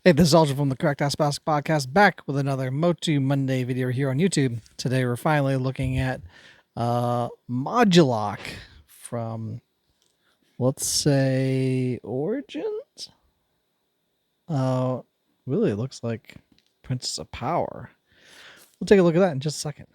Hey, this is Aldrin from the Correct Ask Podcast, back with another MOTU Monday video here on YouTube. Today we're finally looking at Modulok from, let's say, Origins? Really looks like Princess of Power. We'll take a look at that in just a second.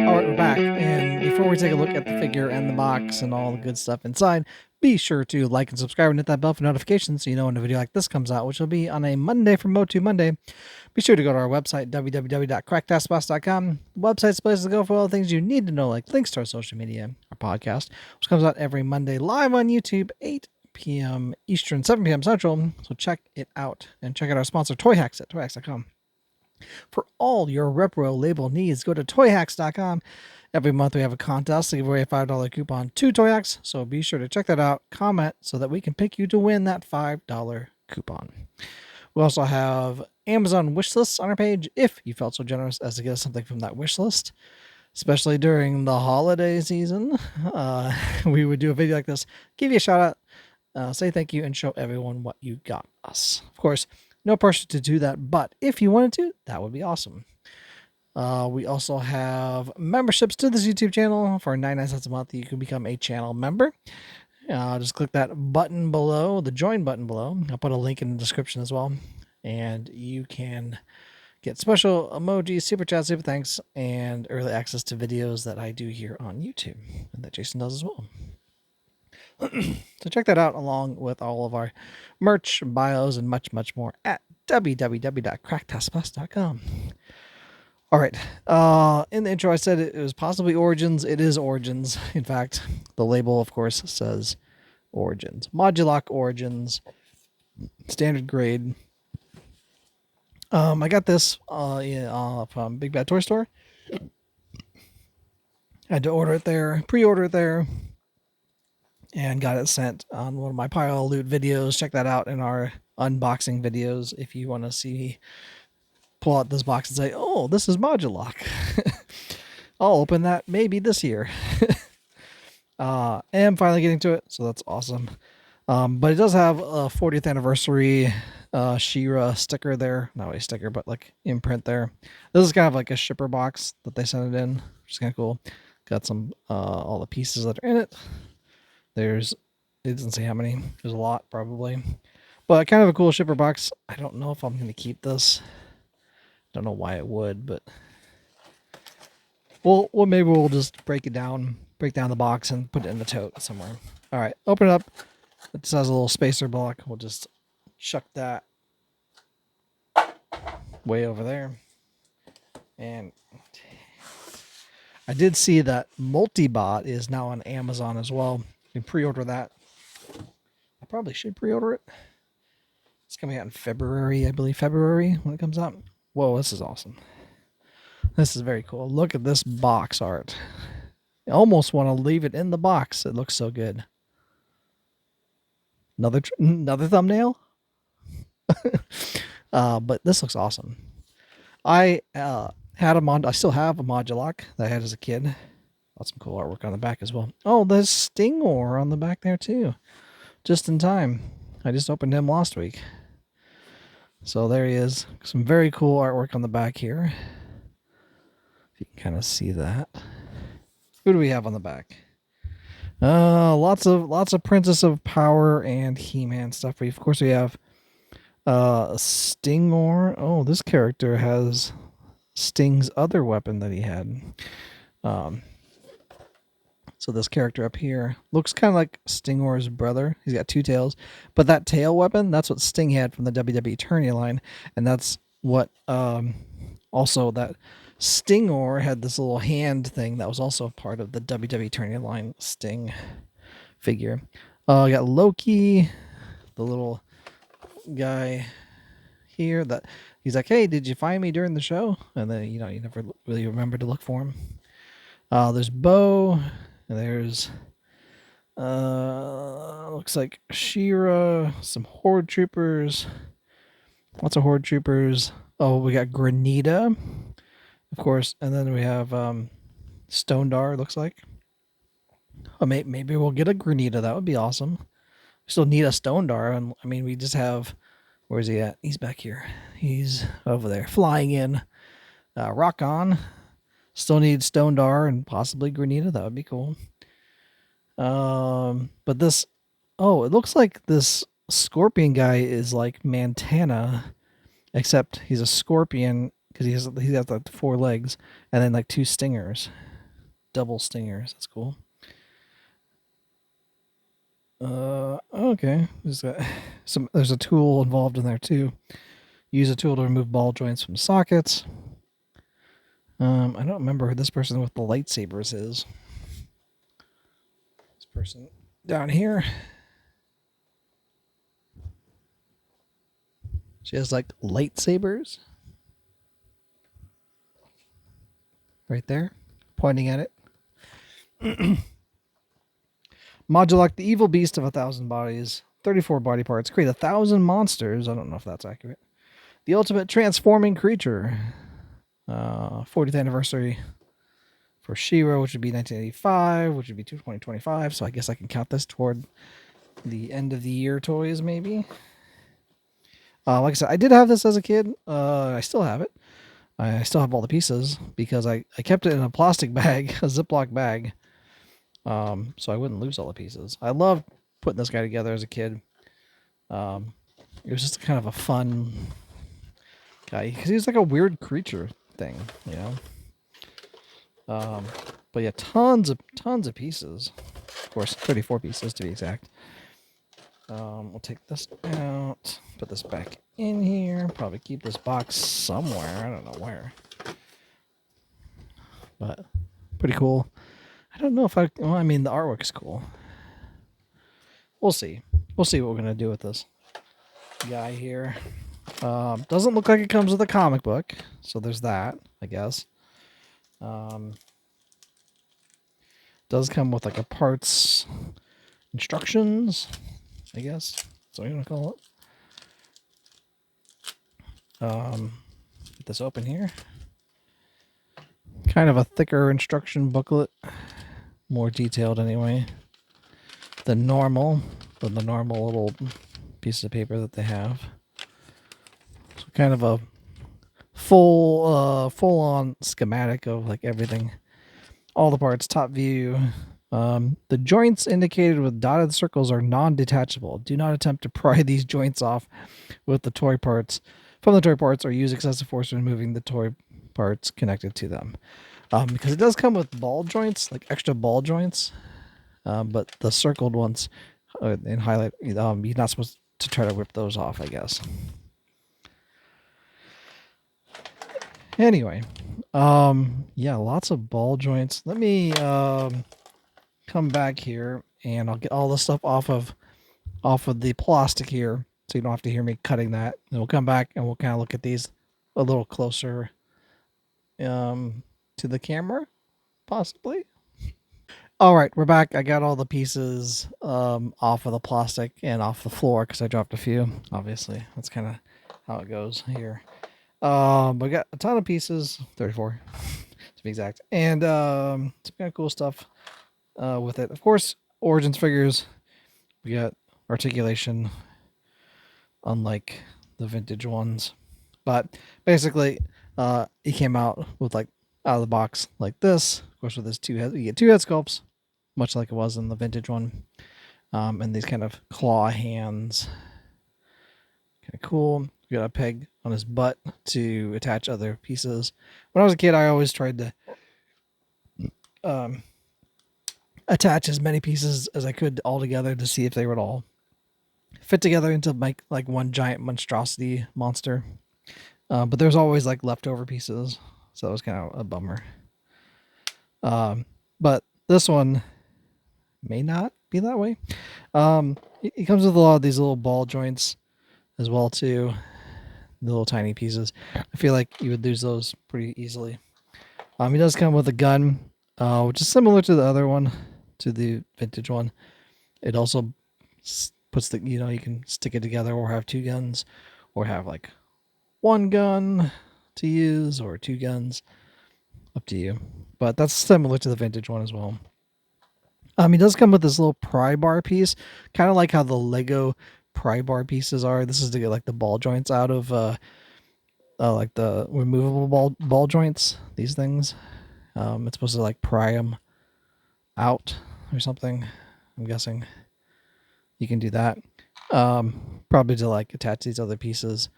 Alright, we're back, and before we take a look at the figure and the box and all the good stuff inside, be sure to like and subscribe and hit that bell for notifications so you know when a video like this comes out, which will be on a Monday for MOTU Monday. Be sure to go to our website, www.correctaskboss.com. The website's a place to go for all the things you need to know, like links to our social media, our podcast, which comes out every Monday live on YouTube, 8 p.m. Eastern, 7 p.m. Central. So check it out. And check out our sponsor, Toy Hacks at toyhacks.com. For all your repro label needs, go to toyhacks.com. Every month we have a contest to give away a $5 coupon to Toy Hacks, so be sure to check that out, comment, so that we can pick you to win that $5 coupon. We also have Amazon wish lists on our page if you felt so generous as to get us something from that wish list, especially during the holiday season. We would do a video like this, give you a shout out, say thank you, and show everyone what you got us. Of course, no pressure to do that, but if you wanted to, that would be awesome. We also have memberships to this YouTube channel for 99 cents a month. You can become a channel member. Just click that button below, the join button below. I'll put a link in the description as well. And you can get special emojis, super chats, super thanks, and early access to videos that I do here on YouTube and that Jason does as well. So check that out along with all of our merch, bios, and much, much more at www.cracktaskboss.com. All right. In the intro, I said it was possibly Origins. It is Origins. In fact, the label, of course, says Origins. Modulok Origins. Standard grade. I got this from Big Bad Toy Store. I had to order it there, pre-order it there, and got it sent on one of my pile of loot videos. Check that out in our unboxing videos if you want to see, pull out this box and say, oh, this is Modulok. I'll open that maybe this year. I'm finally getting to it, so that's awesome. But it does have a 40th anniversary She-Ra sticker there. Not really a sticker, but like imprint there. This is kind of like a shipper box that they sent it in, which is kind of cool. Got some all the pieces that are in it. It doesn't say how many. There's a lot probably, but kind of a cool shipper box. I don't know if I'm going to keep this. Don't know why it would, but well, maybe we'll just break down the box and put it in the tote somewhere. All right, open it up. It just has a little spacer block. We'll just chuck that way over there. And I did see that Multibot is now on Amazon as well. You can pre-order that. I probably should pre-order it. It's coming out in February, I believe. February when it comes out. Whoa, this is awesome. This is very cool. Look at this box art. I almost want to leave it in the box. It looks so good. Another thumbnail. But this looks awesome. I still have a Modulok that I had as a kid. Got some cool artwork on the back as well. Oh, there's Stingor on the back there too. Just in time. I just opened him last week. So there he is. Some very cool artwork on the back here. If you can kind of see that. Who do we have on the back? Lots of Princess of Power and He-Man stuff. Of course, we have Stingor. Oh, this character has Sting's other weapon that he had. So this character up here looks kind of like Stingor's brother. He's got two tails, but that tail weapon, that's what Sting had from the WWE Eternity line, and that's what also that Stingor had this little hand thing that was also part of the WWE Eternity line Sting figure. We got Loki, the little guy here that he's like, hey, did you find me during the show? And then you never really remember to look for him. There's Bo, and there's looks like She-Ra, some Horde troopers, lots of Horde troopers. Oh, we got Grenada, of course, and then we have Stone Dar, looks like. Oh, maybe we'll get a Grenita. That would be awesome. We still need a Stone Dar, and I mean, we just have. Where's he at? He's back here. He's over there, flying in. Rock on. Still need Stone Dar and possibly Grenita. That would be cool. But this. Oh, it looks like this Scorpion guy is like Montana, except he's a scorpion because he has like 4 legs and then like 2 stingers, double stingers. That's cool. Okay. There's a tool involved in there too. Use a tool to remove ball joints from sockets. I don't remember who this person with the lightsabers is. This person down here. She has like lightsabers. Right there. Pointing at it. Modulok, the evil beast of 1,000 bodies. 34 body parts. Create 1,000 monsters. I don't know if that's accurate. The ultimate transforming creature. 40th anniversary for She-Ra, which would be 1985, which would be 2025. So I guess I can count this toward the end of the year toys, maybe. Like I said, I did have this as a kid. I still have it. I still have all the pieces because I kept it in a plastic bag, a Ziploc bag, so I wouldn't lose all the pieces. I loved putting this guy together as a kid. It was just kind of a fun guy because he was like a weird creature thing, you know. But yeah, tons of pieces. Of course, 34 pieces to be exact. We'll take this out, put this back in here, probably keep this box somewhere. I don't know where. But pretty cool. I don't know if I mean, the artwork's cool. We'll see. We'll see what we're going to do with this guy here. Doesn't look like it comes with a comic book, so there's that, I guess. Does come with like a parts instructions, I guess. That's what I'm going to call it. Get this open here. Kind of a thicker instruction booklet. More detailed anyway. Than the normal little piece of paper that they have. So kind of a full on schematic of like everything. All the parts, top view. The joints indicated with dotted circles are non-detachable. Do not attempt to pry these joints off with the toy parts from the toy parts or use excessive force in removing the toy parts connected to them. Because it does come with ball joints, like extra ball joints, but the circled ones in highlight, you're not supposed to try to rip those off, I guess. Anyway, yeah, lots of ball joints. Let me come back here and I'll get all the stuff off of the plastic here, so you don't have to hear me cutting that. And we'll come back and we'll kind of look at these a little closer to the camera, possibly. All right, we're back. I got all the pieces off of the plastic and off the floor because I dropped a few. Obviously, that's kind of how it goes here. But I got a ton of pieces, 34 to be exact, and some kind of cool stuff with it. Of course, Origins figures. We got articulation, unlike the vintage ones, but basically, he came out with like out of the box like this. Of course, with his 2 heads, you get 2 head sculpts, much like it was in the vintage one, and these kind of claw hands. Kind of cool. We got a peg on his butt to attach other pieces. When I was a kid, I always tried to attach as many pieces as I could all together to see if they would all fit together into make like one giant monstrosity monster. But there's always like leftover pieces, so it was kind of a bummer. But this one may not be that way. It comes with a lot of these little ball joints as well too. The little tiny pieces. I feel like you would lose those pretty easily. He does come with a gun, which is similar to the other one, to the vintage one. It also puts the, you can stick it together or have 2 guns, or have like 1 gun to use or 2 guns. Up to you. But that's similar to the vintage one as well. He does come with this little pry bar piece, kind of like how the Lego pry bar pieces are. This is to get like the ball joints out of like the removable ball joints. These things. It's supposed to like pry them out or something. I'm guessing you can do that. Probably to like attach these other pieces.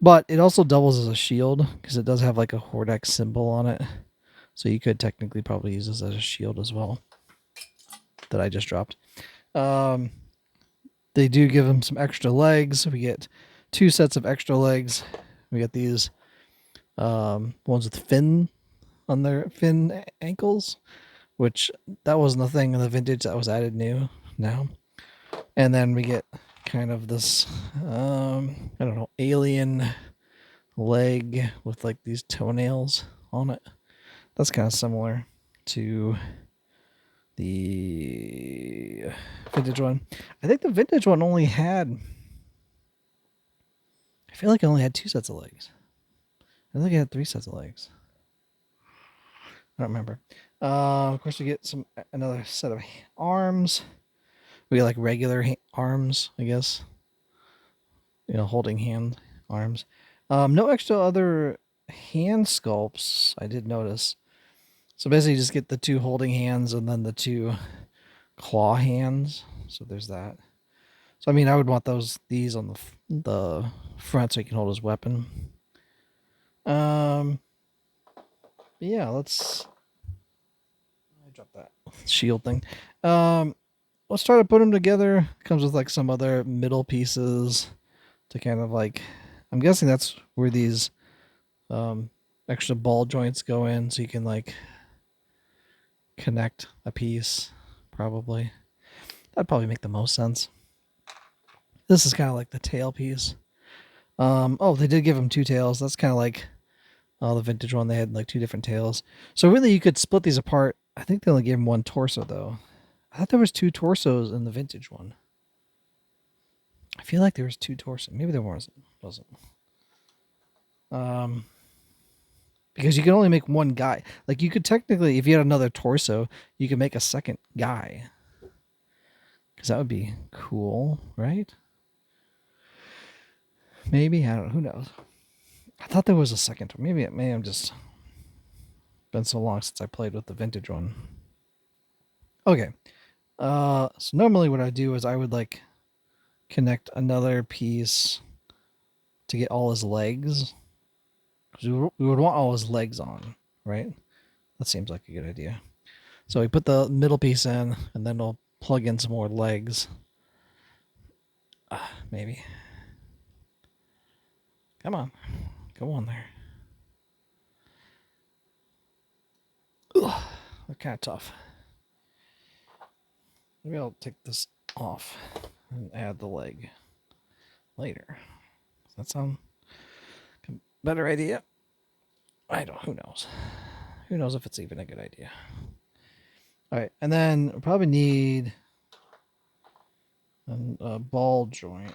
But it also doubles as a shield because it does have like a Hordex symbol on it. So you could technically probably use this as a shield as well. That I just dropped. They do give them some extra legs. We get 2 sets of extra legs. We get these ones with fin on their fin ankles, which that wasn't a thing in the vintage, that was added new now. And then we get kind of this I don't know, alien leg with like these toenails on it. That's kind of similar to the vintage one. I think the vintage one only had, I feel like it only had 2 sets of legs. I think it had 3 sets of legs. I don't remember. Of course, we get another set of arms. We get like regular arms, I guess. Holding hand arms. No extra other hand sculpts, I did notice. So basically, you just get the 2 holding hands and then the 2 claw hands. So there's that. So I mean, I would want these on the front so he can hold his weapon. Yeah, let's. I dropped that shield thing. Let's try to put them together. Comes with like some other middle pieces to kind of like. I'm guessing that's where these extra ball joints go in, so you can like connect a piece. Probably that'd probably make the most sense. This is kind of like the tail piece. Oh, they did give him 2 tails. That's kind of like the vintage one. They had like 2 different tails. So really, you could split these apart. I think they only gave him 1 torso though. I thought there was 2 torsos in the vintage one. I feel like there was 2 torsos. Maybe there wasn't. Because you can only make 1 guy. Like you could technically, if you had another torso, you could make a second guy. Because that would be cool, right? Maybe, I don't know. Who knows? I thought there was a second. Maybe it may have just been so long since I played with the vintage one. Okay. So normally what I do is I would like connect another piece to get all his legs. We would want all his legs on, right? That seems like a good idea. So we put the middle piece in, and then we'll plug in some more legs. Maybe. Come on. Go on there. Ugh, they're kind of tough. Maybe I'll take this off and add the leg later. Does that sound like a better idea? Who knows? Who knows if it's even a good idea? All right, and then we'll probably need a ball joint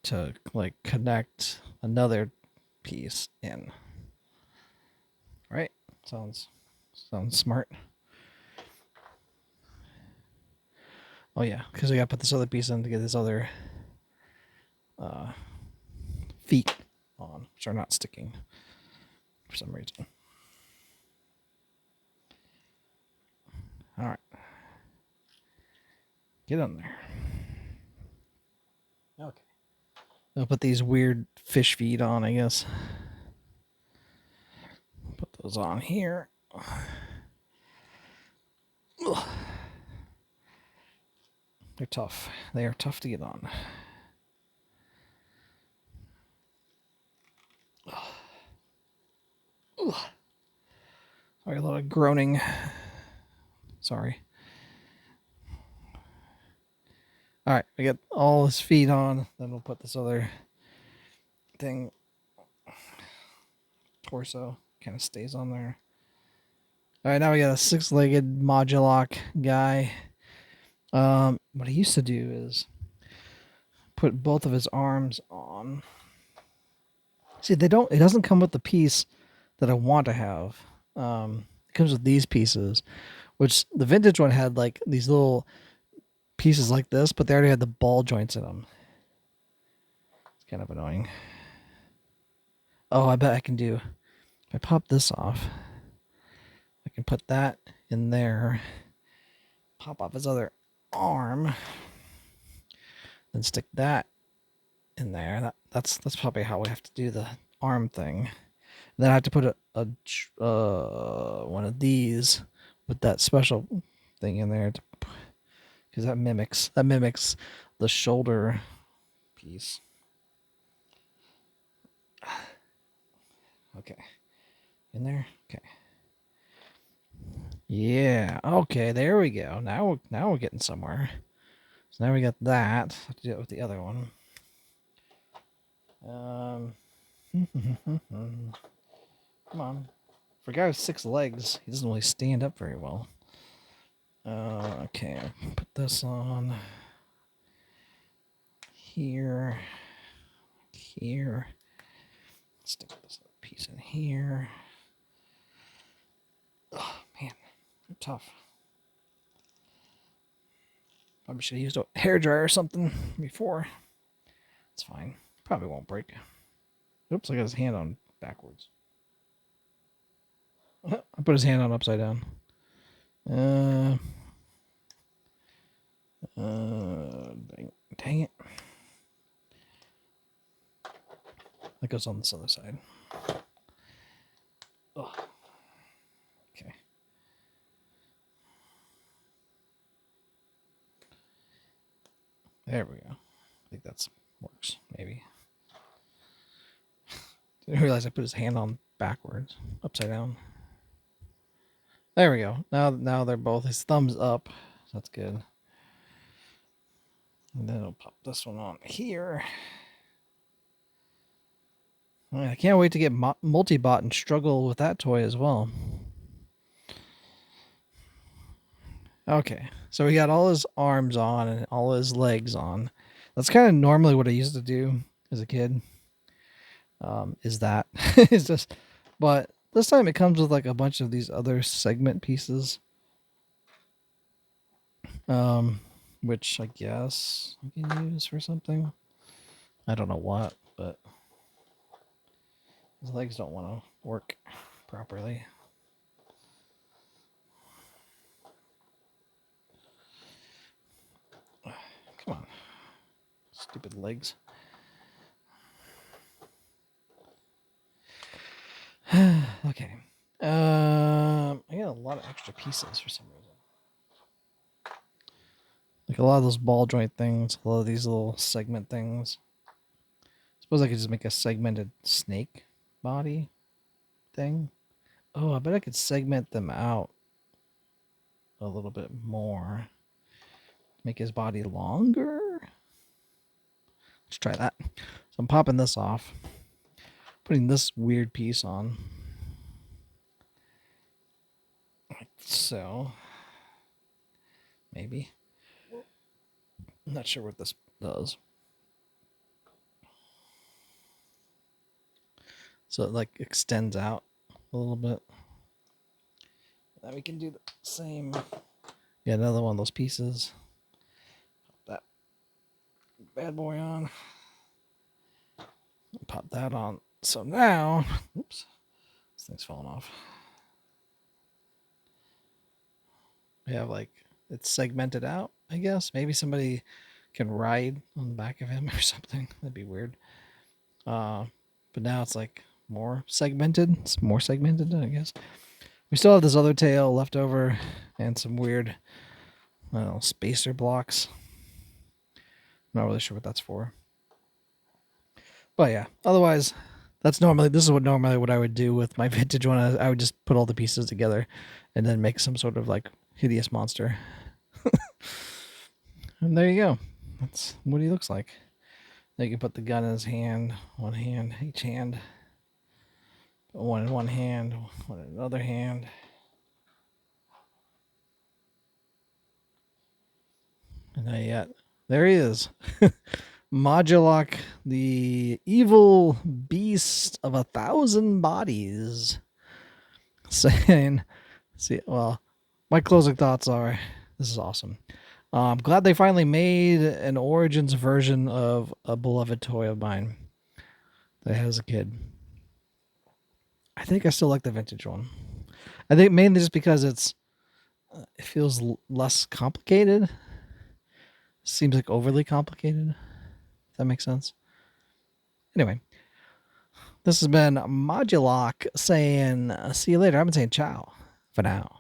to like connect another piece in. Right? Sounds smart. Oh yeah, because we gotta put this other piece in to get this other feet on, which are not sticking for some reason. All right, get on there. Okay, I'll put these weird fish feet on, I guess. Put those on here. Ugh. They're tough. They are tough to get on. Ugh. Sorry, a lot of groaning. Sorry. All right, we get all his feet on. Then we'll put this other thing, torso, kind of stays on there. All right, now we got a 6-legged Modulok guy. What I used to do is put both of his arms on. See, it doesn't come with the piece that I want to have. It comes with these pieces, which the vintage one had like these little pieces like this, but they already had the ball joints in them. It's kind of annoying. Oh, I bet I can do, if I pop this off, I can put that in there, pop off his other arm, then stick that in there. That's probably how we have to do the arm thing. And then I have to put a one of these with that special thing in there, because that mimics the shoulder piece. Okay, in there. Okay. Yeah. Okay. There we go. Now we're getting somewhere. So now we got that. I have to do it with the other one. Come on. For a guy with 6 legs, he doesn't really stand up very well. Okay. Put this on here. Here. Stick this other piece in here. Oh man, they're tough. Probably should have used a hairdryer or something before. It's fine. Probably won't break. Oops, I got his hand on backwards. I put his hand on upside down. Dang it. That goes on this other side. Ugh. Okay. There we go. I think that works, maybe. Didn't realize I put his hand on backwards, upside down. There we go. Now they're both, his thumbs up. That's good. And then I'll pop this one on here. I can't wait to get Multibot and struggle with that toy as well. Okay, so we got all his arms on and all his legs on. That's kind of normally what I used to do as a kid. Is that it's just, but this time it comes with like a bunch of these other segment pieces. Which I guess I can use for something. I don't know what, but his legs don't want to work properly. Come on. Stupid legs. Okay. I got a lot of extra pieces for some reason. Like a lot of those ball joint things, a lot of these little segment things. Suppose I could just make a segmented snake body thing. Oh, I bet I could segment them out a little bit more. Make his body longer. Let's try that. So I'm popping this off. Putting this weird piece on. Like so. Maybe. I'm not sure what this does. So it like extends out a little bit. Then we can do the same. Yeah, another one of those pieces. Pop that bad boy on. Pop that on. So now, oops, this thing's falling off. We have like, it's segmented out, I guess. Maybe somebody can ride on the back of him or something. That'd be weird. But now it's like more segmented. It's more segmented, I guess. We still have this other tail left over and some weird, I don't know, spacer blocks. I'm not really sure what that's for. But yeah, otherwise, this is normally what I would do with my vintage one. I would just put all the pieces together and then make some sort of like hideous monster. And there you go. That's what he looks like. Then you can put the gun in his hand, one hand, each hand. One in one hand, one in another hand. And not yet. There he is. Modulok, the evil beast of 1,000 bodies. Saying, see, well, My closing thoughts are, this is awesome. I'm glad they finally made an Origins version of a beloved toy of mine that I had as a kid. I think I still like the vintage one. I think mainly just because it feels less complicated. Seems like overly complicated. If that makes sense. Anyway, this has been Modulok saying see you later. I've been saying ciao for now.